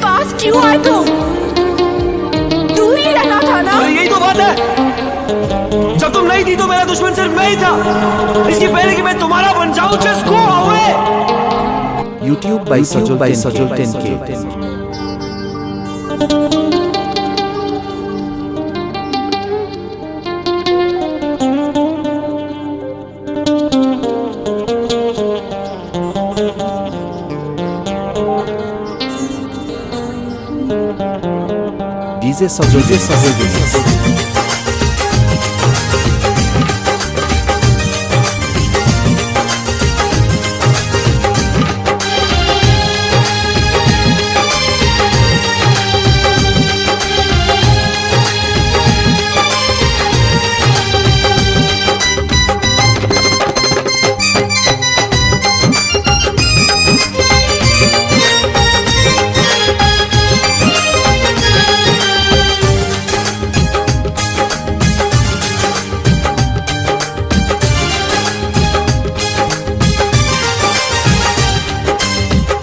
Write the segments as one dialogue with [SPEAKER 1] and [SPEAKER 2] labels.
[SPEAKER 1] पास क्यों आए तुम? तू ही रहना था ना?
[SPEAKER 2] यही तो बात है, जब तुम नहीं थी तो मेरा दुश्मन सिर्फ मैं ही था। इसकी पहले कि मैं तुम्हारा बन जाऊं, just go away।
[SPEAKER 3] YouTube by Sajol 10K। DJ Sajol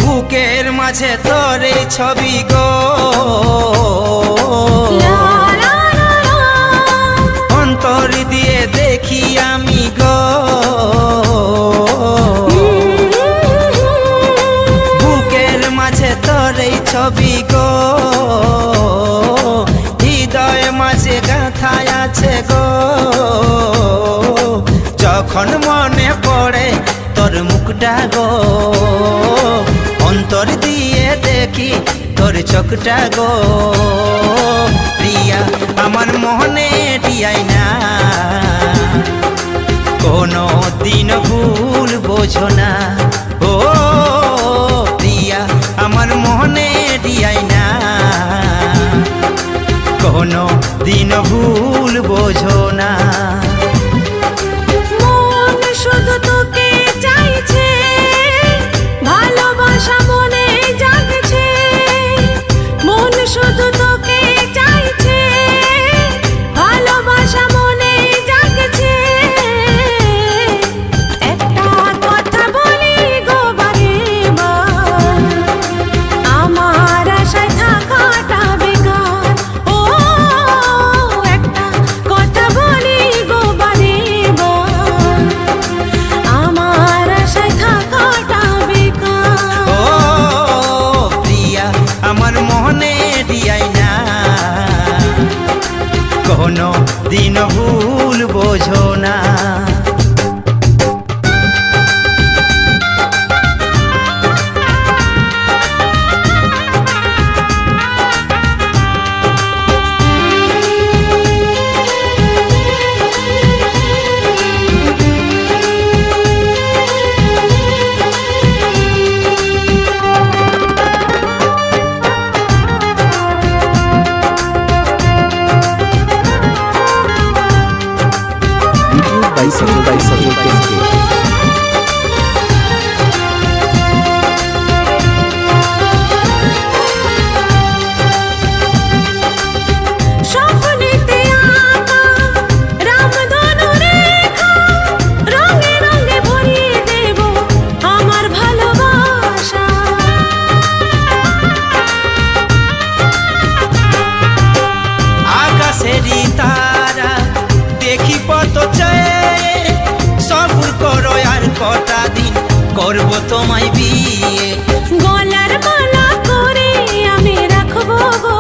[SPEAKER 4] বুকের মাঝে তোর এই ছবি গো, অন্তর দিয়ে দেখি আমি গো। বুকের মাঝে তোর এই ছবি গো, হৃদয় মাঝে গাঁথায় আছে গো। যখন মনে পড়ে তোর মুখটা গো, অন্তর দিয়ে দেখি তোর চোখটা গো। প্রিয়া আমার মনে দিয়াই না, কোনো দিন ভুল বোঝো না। ও প্রিয়া আমার মনে দিয়াই না, কোনো দিন ভুল বোঝো না।
[SPEAKER 1] মন শুধু তোকে চাইছে, ভালোবাসা মনে জাগছে। মন শুধু তোকে চাইছে, ভালোবাসা মনে জাগছে। একটা কথা বলি গো বারেবার, আমার আশায় থাকাটা বেকার। ও একটা কথা বলি গো বারেবার, আমার আশায় থাকাটা বেকার।
[SPEAKER 4] ও প্রিয়া আমার মনে দিয়াই না, কোনো দিন ভুল বোঝো না।
[SPEAKER 3] YouTube by Sajol 10K।
[SPEAKER 1] স্বপ্নেতে আঁকা রামধনু রেখা, রঙে রঙে ভরিয়ে দেব আমার ভালোবাসা।
[SPEAKER 4] আকাশেরই তারা দেখি পত চায়, সবুর করো আর কটা দিন করব তোমায় বিয়ে।
[SPEAKER 1] গলার মালা করে আমি রাখবো গো,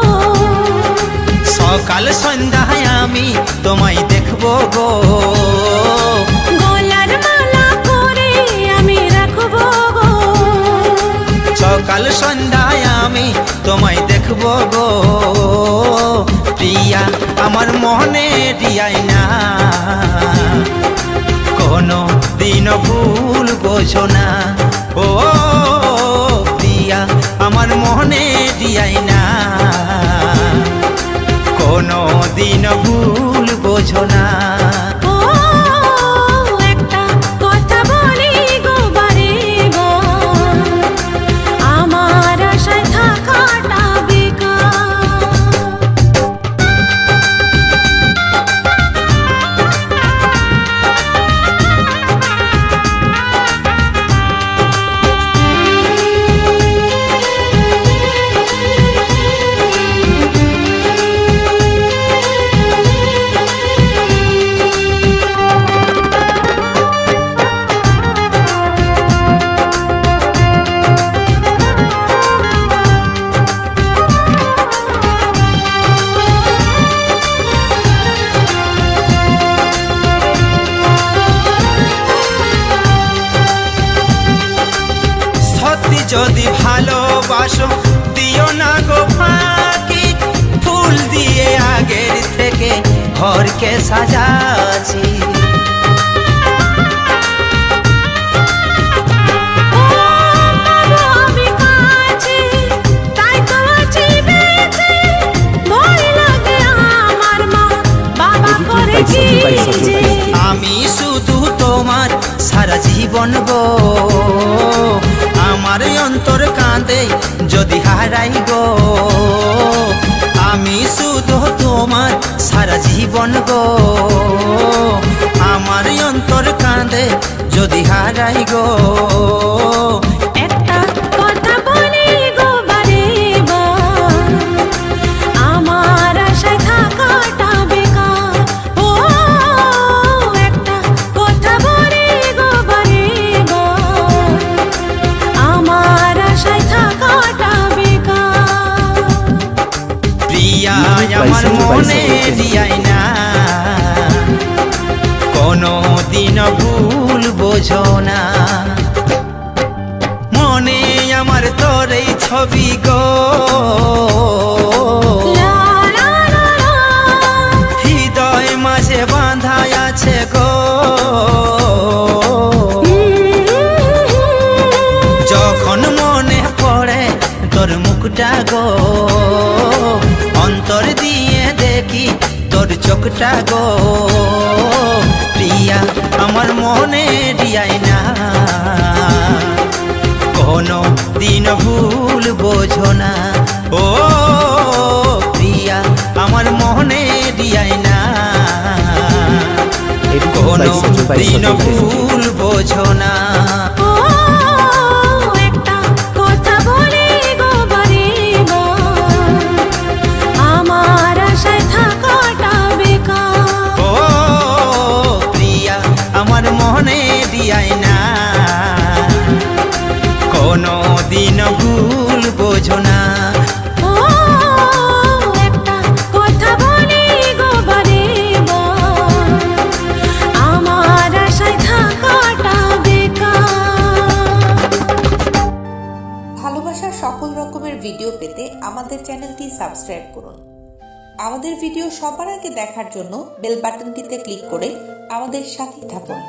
[SPEAKER 4] সকাল সন্ধ্যায় আমি তোমায় দেখবো গো।
[SPEAKER 1] গলার মালা করে আমি রাখবো গো।
[SPEAKER 4] সকাল সন্ধ্যায় আমি তোমায় দেখবো গো। প্রিয়া আমার মনে দিয়াই না, কোনো দিন ভুল বোঝো না। ও প্রিয়া আমার মনে দিয়াই না, কোনো দিন ভুল বোঝো না।
[SPEAKER 1] ও একটা কথা বলি গো বারেবার, আমার আশায় থাকাটা বেকার।
[SPEAKER 4] যদি ভালোবাসো দিও না গো ফাঁকি, ফুল দিয়ে আগের থেকে ঘরকে সাজাছি।
[SPEAKER 1] আমি কাছে তাই তো আছি বেঁচে, ভয় লাগে আমার মা বাবা করে কি যে।
[SPEAKER 4] আমি শুধু তোমার সারা জীবন গো, আমার অন্তর কাঁদে যদি হারাই গো। আমি শুধু তোমার সারা জীবন গো, আমার অন্তর কাঁদে যদি হারাই গো।
[SPEAKER 1] একটা কথা বলি গো বারে বার, আমার আশায় থাকাটা বেকার। ও একটা কথা বলি গো বারে বার, আমার আশায় থাকাটা বেকার।
[SPEAKER 4] প্রিয়া আমার মনে দিয়াই না, কোনো দিন ভুল বোঝো না। মনে আমার তোর এই ছবি গো,
[SPEAKER 1] লা লা লা লা।
[SPEAKER 4] হৃদয় মাঝে বাঁধা আছে গো। যখন মনে পড়ে তোর মুখটা গো, অন্তর দিয়ে দেখি তোর চোখটা গো। প্রিয়া আমার মনে দিয়াই না, কোনো দিন ভুল বোঝো না। ও প্রিয়া আমার মনে দিয়াই না, কোনো দিন ভুল বোঝো না।
[SPEAKER 1] ও একটা কথা বলি গো বারে বার, আমার আশায় থাকাটা বেকার।
[SPEAKER 4] ও প্রিয়া আমার মনে দিয়াই না, কোনো দিন ভুল বোঝো না।
[SPEAKER 1] ও একটা কথা বলি গো বারে বার, আমার আশায় থাকাটা বেকার।
[SPEAKER 5] ভালোবাসার সকল রকমের ভিডিও পেতে আমাদের চ্যানেলটি সাবস্ক্রাইব করুন। আমাদের ভিডিও সবার আগে দেখার জন্য বেল বাটনটিতে ক্লিক করে আমাদের সাথেই থাকুন।